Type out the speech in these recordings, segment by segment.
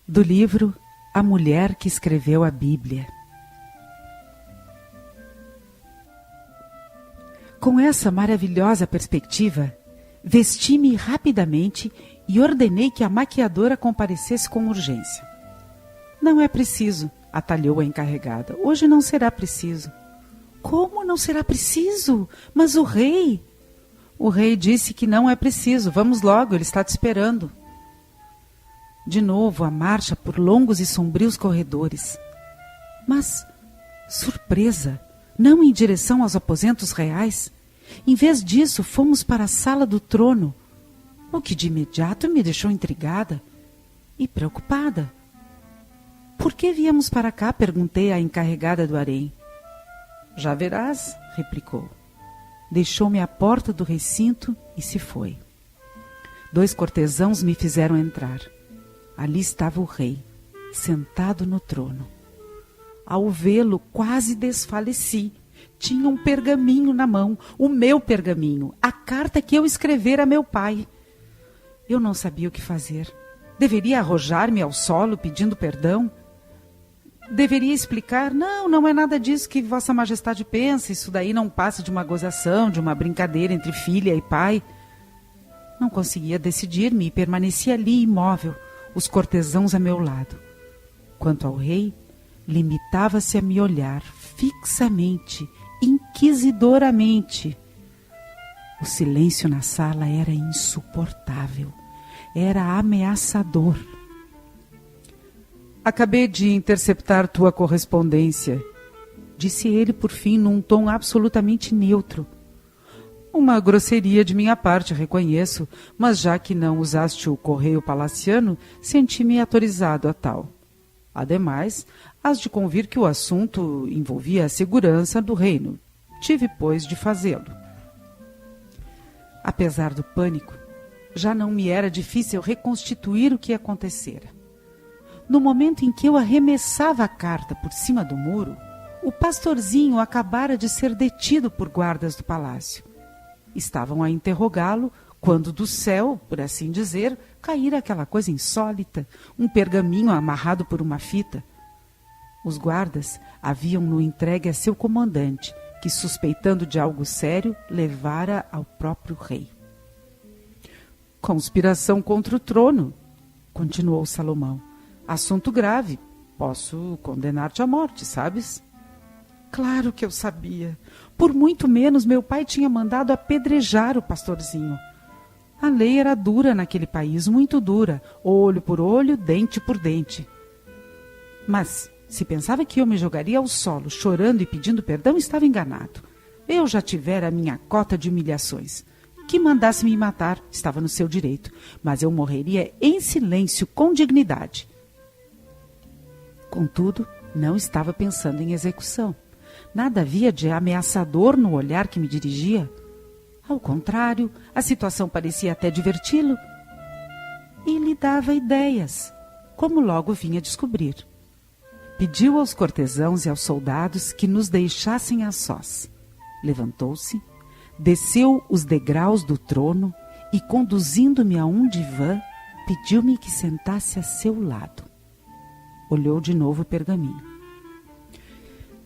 Do livro A Mulher que Escreveu a Bíblia. Com essa maravilhosa perspectiva, vesti-me rapidamente e ordenei que a maquiadora comparecesse com urgência. Não é preciso, atalhou a encarregada. Hoje não será preciso. Como não será preciso? Mas o rei... O rei disse que não é preciso. Vamos logo, ele está te esperando. De novo a marcha por longos e sombrios corredores. Mas, surpresa, não em direção aos aposentos reais. Em vez disso, fomos para a sala do trono, o que de imediato me deixou intrigada e preocupada. Por que viemos para cá? Perguntei à encarregada do harém. Já verás, replicou. Deixou-me à porta do recinto e se foi. 2 cortesãos me fizeram entrar. Ali estava o rei, sentado no trono. Ao vê-lo, quase desfaleci. Tinha um pergaminho na mão, o meu pergaminho, a carta que eu escrevera a meu pai. Eu não sabia o que fazer. Deveria arrojar-me ao solo pedindo perdão? Deveria explicar, não é nada disso que Vossa Majestade pensa, isso daí não passa de uma gozação, de uma brincadeira entre filha e pai. Não conseguia decidir-me e permaneci ali imóvel, os cortesãos a meu lado. Quanto ao rei, limitava-se a me olhar fixamente, inquisidoramente. O silêncio na sala era insuportável, era ameaçador. Acabei de interceptar tua correspondência, disse ele por fim num tom absolutamente neutro. Uma grosseria de minha parte, reconheço, mas já que não usaste o correio palaciano, senti-me autorizado a tal. Ademais, hás de convir que o assunto envolvia a segurança do reino. Tive, pois, de fazê-lo. Apesar do pânico, já não me era difícil reconstituir o que acontecera. No momento em que eu arremessava a carta por cima do muro, o pastorzinho acabara de ser detido por guardas do palácio. Estavam a interrogá-lo quando do céu, por assim dizer, caíra aquela coisa insólita, um pergaminho amarrado por uma fita. Os guardas haviam-no entregue a seu comandante, que, suspeitando de algo sério, levara ao próprio rei. Conspiração contra o trono, continuou Salomão. Assunto grave. Posso condenar-te à morte, sabes? Claro que eu sabia. Por muito menos meu pai tinha mandado apedrejar o pastorzinho. A lei era dura naquele país, muito dura. Olho por olho, dente por dente. Mas, se pensava que eu me jogaria ao solo, chorando e pedindo perdão, estava enganado. Eu já tivera a minha cota de humilhações. Que mandasse me matar, estava no seu direito. Mas eu morreria em silêncio, com dignidade. Contudo, não estava pensando em execução. Nada havia de ameaçador no olhar que me dirigia. Ao contrário, a situação parecia até diverti-lo. E lhe dava ideias, como logo vinha descobrir. Pediu aos cortesãos e aos soldados que nos deixassem a sós. Levantou-se, desceu os degraus do trono e, conduzindo-me a um divã, pediu-me que sentasse a seu lado. Olhou de novo o pergaminho.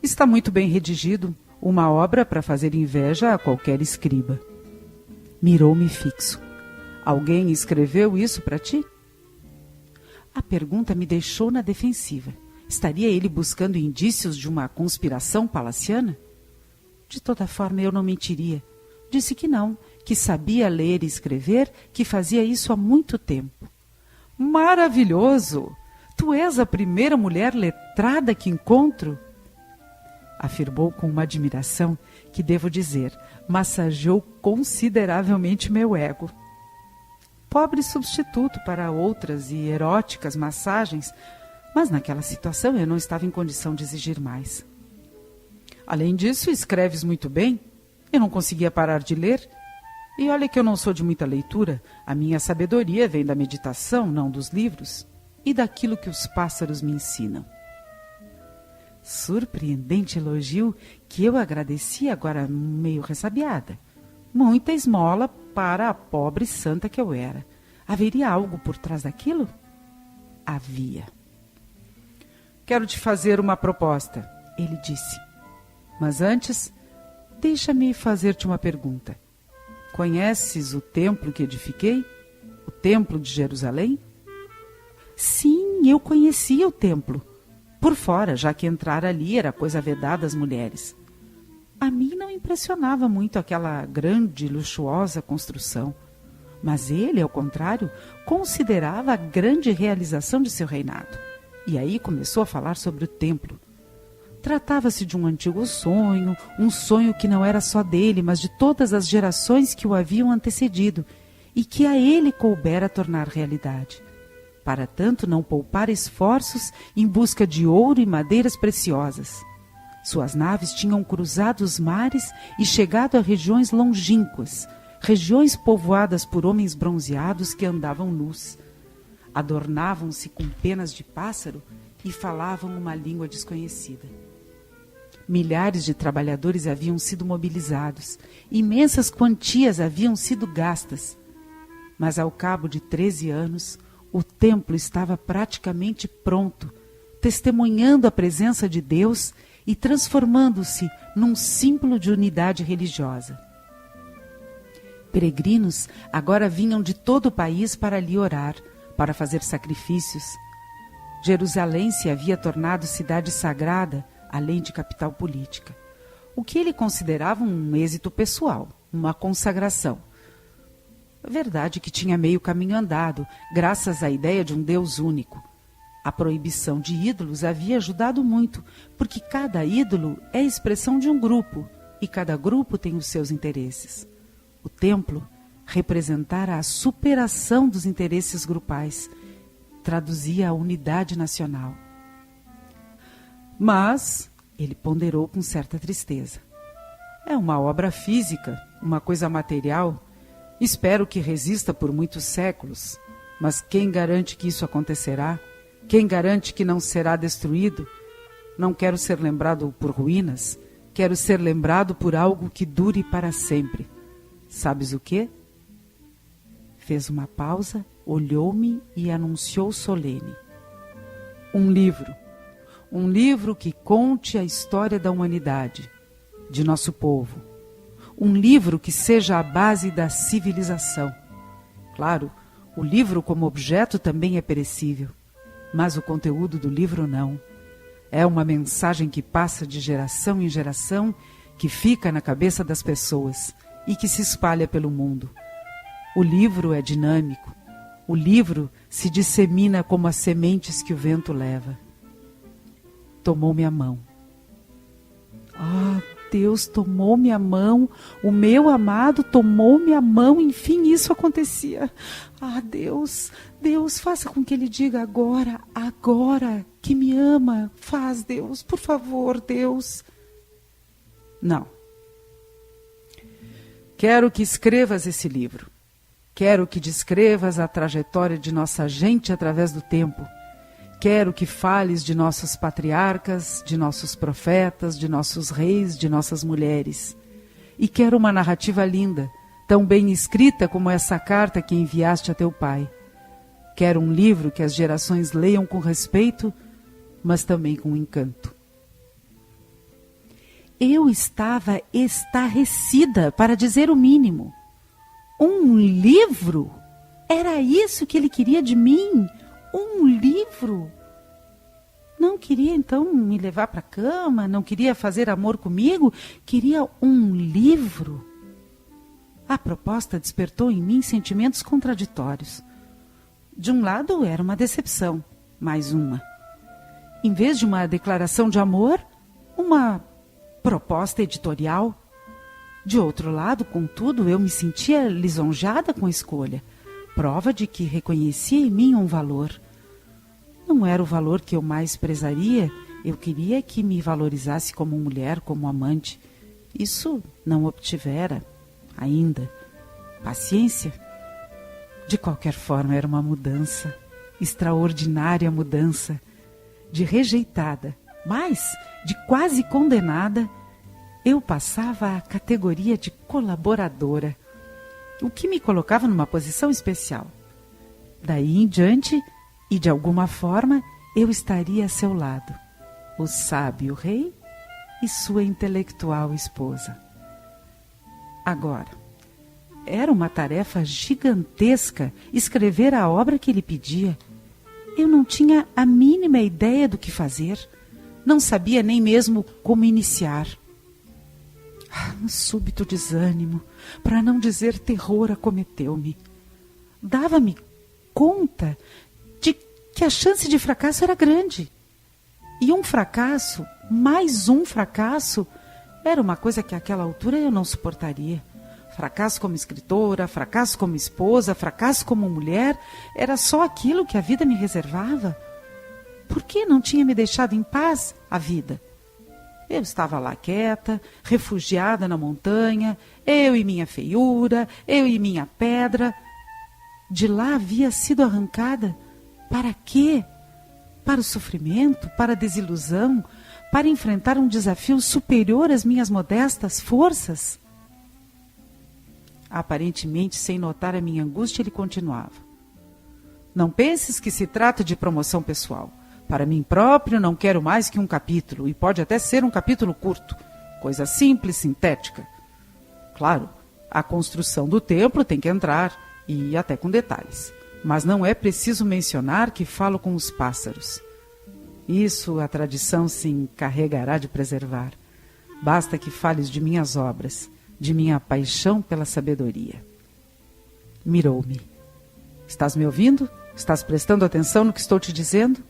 Está muito bem redigido, uma obra para fazer inveja a qualquer escriba. Mirou-me fixo. Alguém escreveu isso para ti? A pergunta me deixou na defensiva. Estaria ele buscando indícios de uma conspiração palaciana? De toda forma, eu não mentiria. Disse que não, que sabia ler e escrever, que fazia isso há muito tempo. Maravilhoso! Tu és a primeira mulher letrada que encontro? Afirmou com uma admiração que, devo dizer, massageou consideravelmente meu ego. Pobre substituto para outras e eróticas massagens, mas naquela situação eu não estava em condição de exigir mais. Além disso, escreves muito bem. Eu não conseguia parar de ler. E olha que eu não sou de muita leitura. A minha sabedoria vem da meditação, não dos livros, e daquilo que os pássaros me ensinam. Surpreendente elogio que eu agradeci agora meio ressabiada. Muita esmola para a pobre santa que eu era. Haveria algo por trás daquilo? havia. Quero te fazer uma proposta, ele disse. Mas antes, deixa-me fazer-te uma pergunta. Conheces o templo que edifiquei? O templo de Jerusalém? Sim, eu conhecia o templo. Por fora, já que entrar ali era coisa vedada às mulheres. A mim não impressionava muito aquela grande e luxuosa construção. Mas ele, ao contrário, considerava a grande realização de seu reinado. E aí começou a falar sobre o templo. Tratava-se de um antigo sonho, um sonho que não era só dele, mas de todas as gerações que o haviam antecedido, e que a ele coubera tornar realidade. Para tanto, não poupara esforços em busca de ouro e madeiras preciosas. Suas naves tinham cruzado os mares e chegado a regiões longínquas, regiões povoadas por homens bronzeados que andavam nus. Adornavam-se com penas de pássaro e falavam uma língua desconhecida. Milhares de trabalhadores haviam sido mobilizados, imensas quantias haviam sido gastas. Mas ao cabo de 13 anos, o templo estava praticamente pronto, testemunhando a presença de Deus e transformando-se num símbolo de unidade religiosa. Peregrinos agora vinham de todo o país para ali orar, para fazer sacrifícios. Jerusalém se havia tornado cidade sagrada, além de capital política, o que ele considerava um êxito pessoal, uma consagração. Verdade que tinha meio caminho andado, graças à ideia de um Deus único. A proibição de ídolos havia ajudado muito, porque cada ídolo é a expressão de um grupo, e cada grupo tem os seus interesses. O templo representara a superação dos interesses grupais, traduzia a unidade nacional. Mas, ele ponderou com certa tristeza, é uma obra física, uma coisa material. Espero que resista por muitos séculos, mas quem garante que isso acontecerá? Quem garante que não será destruído? Não quero ser lembrado por ruínas, quero ser lembrado por algo que dure para sempre. Sabes o quê? Fez uma pausa, olhou-me e anunciou solene. Um livro. Um livro que conte a história da humanidade, de nosso povo. Um livro que seja a base da civilização. Claro, o livro como objeto também é perecível, mas o conteúdo do livro não. É uma mensagem que passa de geração em geração, que fica na cabeça das pessoas e que se espalha pelo mundo. O livro é dinâmico. O livro se dissemina como as sementes que o vento leva. Tomou-me a mão. Deus tomou-me a mão, o meu amado tomou-me a mão, enfim, isso acontecia. Deus, faça com que ele diga agora, que me ama. Faz, Deus, por favor, Deus. Não. Quero que escrevas esse livro. Quero que descrevas a trajetória de nossa gente através do tempo. Quero que fales de nossos patriarcas, de nossos profetas, de nossos reis, de nossas mulheres. E quero uma narrativa linda, tão bem escrita como essa carta que enviaste a teu pai. Quero um livro que as gerações leiam com respeito, mas também com encanto. Eu estava estarrecida, para dizer o mínimo. Um livro? Era isso que ele queria de mim? Um livro? Não queria então me levar para a cama? Não queria fazer amor comigo? Queria um livro? A proposta despertou em mim sentimentos contraditórios. De um lado era uma decepção, mais uma. Em vez de uma declaração de amor, uma proposta editorial. De outro lado, contudo, eu me sentia lisonjada com a escolha. Prova de que reconhecia em mim um valor. Não era o valor que eu mais prezaria, eu queria que me valorizasse como mulher, como amante. Isso não obtivera ainda. Paciência? De qualquer forma, era uma mudança, extraordinária mudança, de rejeitada, mas de quase condenada, eu passava à categoria de colaboradora, o que me colocava numa posição especial. Daí em diante, E de alguma forma eu estaria a seu lado, o sábio rei e sua intelectual esposa. Agora, era uma tarefa gigantesca escrever a obra que ele pedia. Eu não tinha a mínima ideia do que fazer, não sabia nem mesmo como iniciar. Um súbito desânimo, para não dizer terror, acometeu-me. Dava-me conta de que a chance de fracasso era grande. E um fracasso, mais um fracasso, era uma coisa que àquela altura eu não suportaria. Fracasso como escritora, fracasso como esposa, fracasso como mulher, era só aquilo que a vida me reservava. Por que não tinha me deixado em paz a vida? Eu estava lá quieta, refugiada na montanha, eu e minha feiura, eu e minha pedra. De lá havia sido arrancada. Para quê? Para o sofrimento, para a desilusão, para enfrentar um desafio superior às minhas modestas forças? Aparentemente, sem notar a minha angústia, ele continuava. Não penses que se trata de promoção pessoal. Para mim próprio, não quero mais que um capítulo, e pode até ser um capítulo curto, coisa simples, sintética. Claro, a construção do templo tem que entrar, e até com detalhes. Mas não é preciso mencionar que falo com os pássaros. Isso a tradição se encarregará de preservar. Basta que fales de minhas obras, de minha paixão pela sabedoria. Mirou-me. Estás me ouvindo? Estás prestando atenção no que estou te dizendo?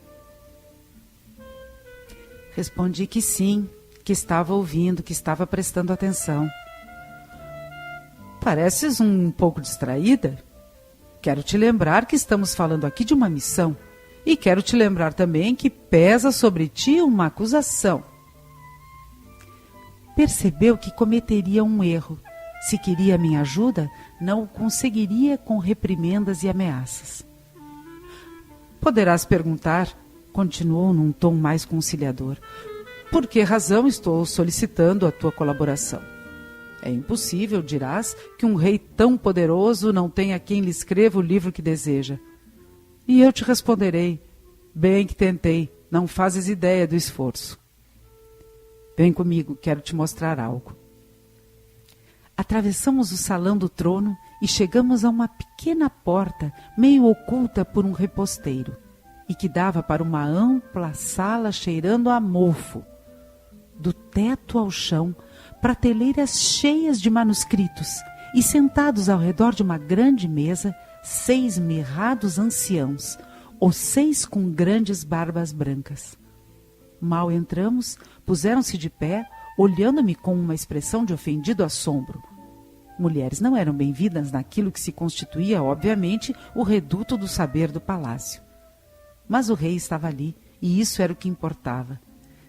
Respondi que sim, que estava ouvindo, que estava prestando atenção. Pareces um pouco distraída. Quero te lembrar que estamos falando aqui de uma missão. E quero te lembrar também que pesa sobre ti uma acusação. Percebeu que cometeria um erro. Se queria minha ajuda, não o conseguiria com reprimendas e ameaças. Poderás perguntar, continuou num tom mais conciliador, por que razão estou solicitando a tua colaboração? É impossível, dirás, que um rei tão poderoso não tenha quem lhe escreva o livro que deseja. E eu te responderei, bem que tentei, não fazes ideia do esforço. Vem comigo, quero te mostrar algo. Atravessamos o salão do trono e chegamos a uma pequena porta, meio oculta por um reposteiro, e que dava para uma ampla sala cheirando a mofo. Do teto ao chão, prateleiras cheias de manuscritos, e sentados ao redor de uma grande mesa, 6 mirrados anciãos, os 6 com grandes barbas brancas. Mal entramos, puseram-se de pé, olhando-me com uma expressão de ofendido assombro. Mulheres não eram bem-vindas naquilo que se constituía, obviamente, o reduto do saber do palácio. Mas o rei estava ali, e isso era o que importava.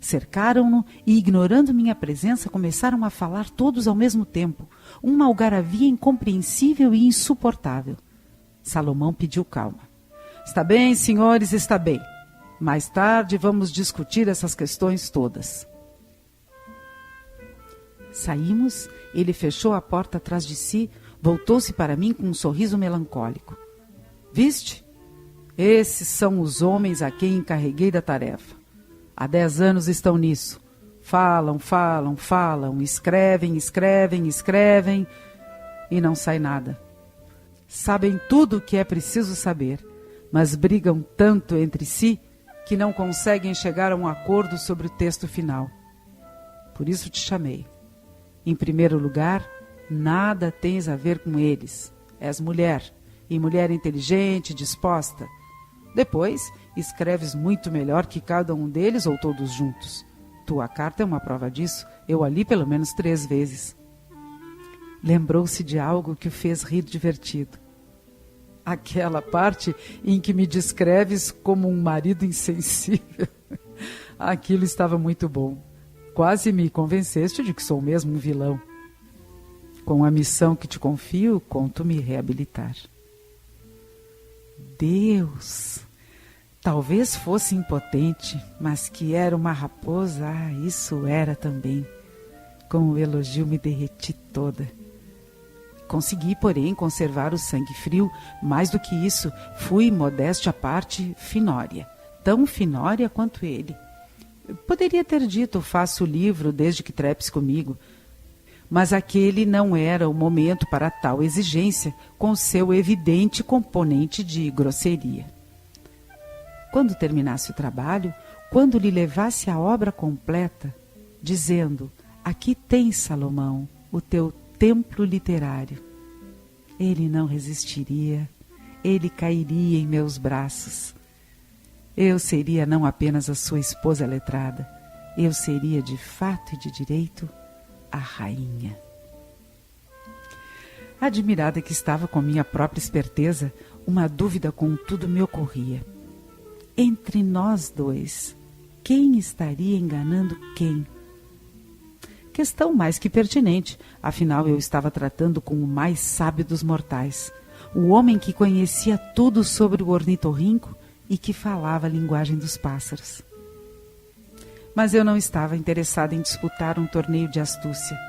Cercaram-no e, ignorando minha presença, começaram a falar todos ao mesmo tempo, uma algaravia incompreensível e insuportável. Salomão pediu calma. Está bem, senhores, está bem. Mais tarde vamos discutir essas questões todas. Saímos, ele fechou a porta atrás de si, voltou-se para mim com um sorriso melancólico. Viste? Esses são os homens a quem encarreguei da tarefa. Há 10 anos estão nisso. Falam, falam, falam, escrevem, escrevem, escrevem e não sai nada. Sabem tudo o que é preciso saber, mas brigam tanto entre si que não conseguem chegar a um acordo sobre o texto final. Por isso te chamei. Em primeiro lugar, nada tens a ver com eles. És mulher, e mulher inteligente, disposta. Depois, escreves muito melhor que cada um deles ou todos juntos. Tua carta é uma prova disso. Eu a li pelo menos 3 vezes. Lembrou-se de algo que o fez rir divertido. Aquela parte em que me descreves como um marido insensível. Aquilo estava muito bom. Quase me convenceste de que sou mesmo um vilão. Com a missão que te confio, conto me reabilitar. Deus! Talvez fosse impotente, mas que era uma raposa, isso era também. Com o elogio me derreti toda. Consegui, porém, conservar o sangue frio. Mais do que isso, fui, modéstia à parte, finória. Tão finória quanto ele. Poderia ter dito, faço o livro desde que trepes comigo. Mas aquele não era o momento para tal exigência, com seu evidente componente de grosseria. Quando terminasse o trabalho, quando lhe levasse a obra completa, dizendo, aqui tens, Salomão, o teu templo literário. Ele não resistiria, ele cairia em meus braços. Eu seria não apenas a sua esposa letrada, eu seria de fato e de direito a rainha. Admirada que estava com minha própria esperteza, uma dúvida contudo me ocorria. Entre nós dois, quem estaria enganando quem? Questão mais que pertinente, afinal eu estava tratando com o mais sábio dos mortais, o homem que conhecia tudo sobre o ornitorrinco e que falava a linguagem dos pássaros. Mas eu não estava interessada em disputar um torneio de astúcia,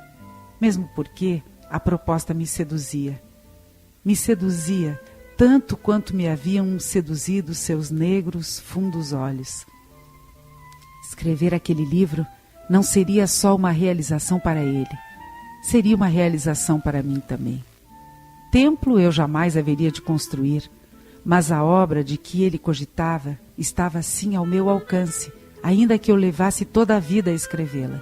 mesmo porque a proposta me seduzia. Me seduzia tanto quanto me haviam seduzido seus negros, fundos olhos. Escrever aquele livro não seria só uma realização para ele, seria uma realização para mim também. Templo eu jamais haveria de construir, mas a obra de que ele cogitava estava assim ao meu alcance, ainda que eu levasse toda a vida a escrevê-la.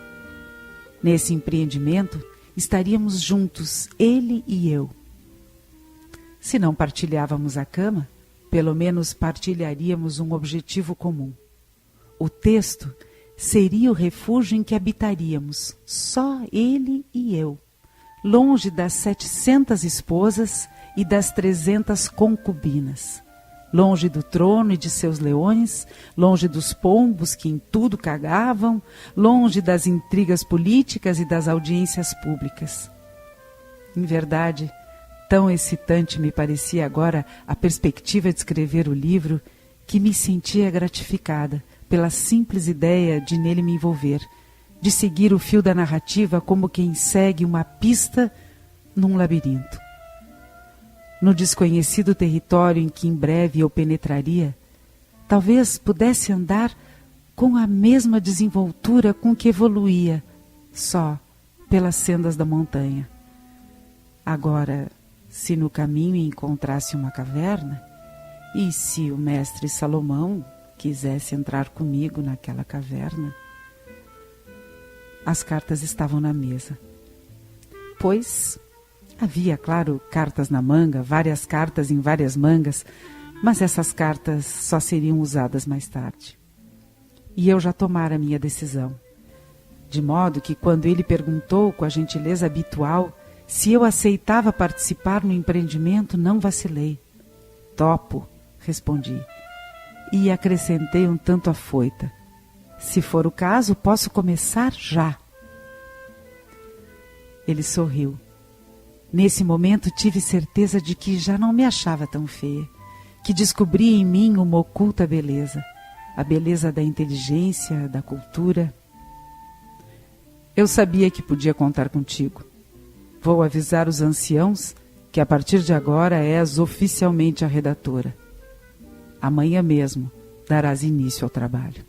Nesse empreendimento estaríamos juntos, ele e eu. Se não partilhávamos a cama, pelo menos partilharíamos um objetivo comum. O texto seria o refúgio em que habitaríamos, só ele e eu, longe das 700 esposas e das 300 concubinas, longe do trono e de seus leões, longe dos pombos que em tudo cagavam, longe das intrigas políticas e das audiências públicas. Em verdade, tão excitante me parecia agora a perspectiva de escrever o livro que me sentia gratificada pela simples ideia de nele me envolver, de seguir o fio da narrativa como quem segue uma pista num labirinto. No desconhecido território em que em breve eu penetraria, talvez pudesse andar com a mesma desenvoltura com que evoluía, só pelas sendas da montanha. Agora, se no caminho encontrasse uma caverna, e se o mestre Salomão quisesse entrar comigo naquela caverna? As cartas estavam na mesa. Pois havia, claro, cartas na manga, várias cartas em várias mangas, mas essas cartas só seriam usadas mais tarde. E eu já tomara a minha decisão. De modo que, quando ele perguntou com a gentileza habitual se eu aceitava participar no empreendimento, não vacilei. Topo, respondi. E acrescentei um tanto afoita. Se for o caso, posso começar já. Ele sorriu. Nesse momento tive certeza de que já não me achava tão feia, que descobria em mim uma oculta beleza, a beleza da inteligência, da cultura. Eu sabia que podia contar contigo. Vou avisar os anciãos que a partir de agora és oficialmente a redatora. Amanhã mesmo darás início ao trabalho.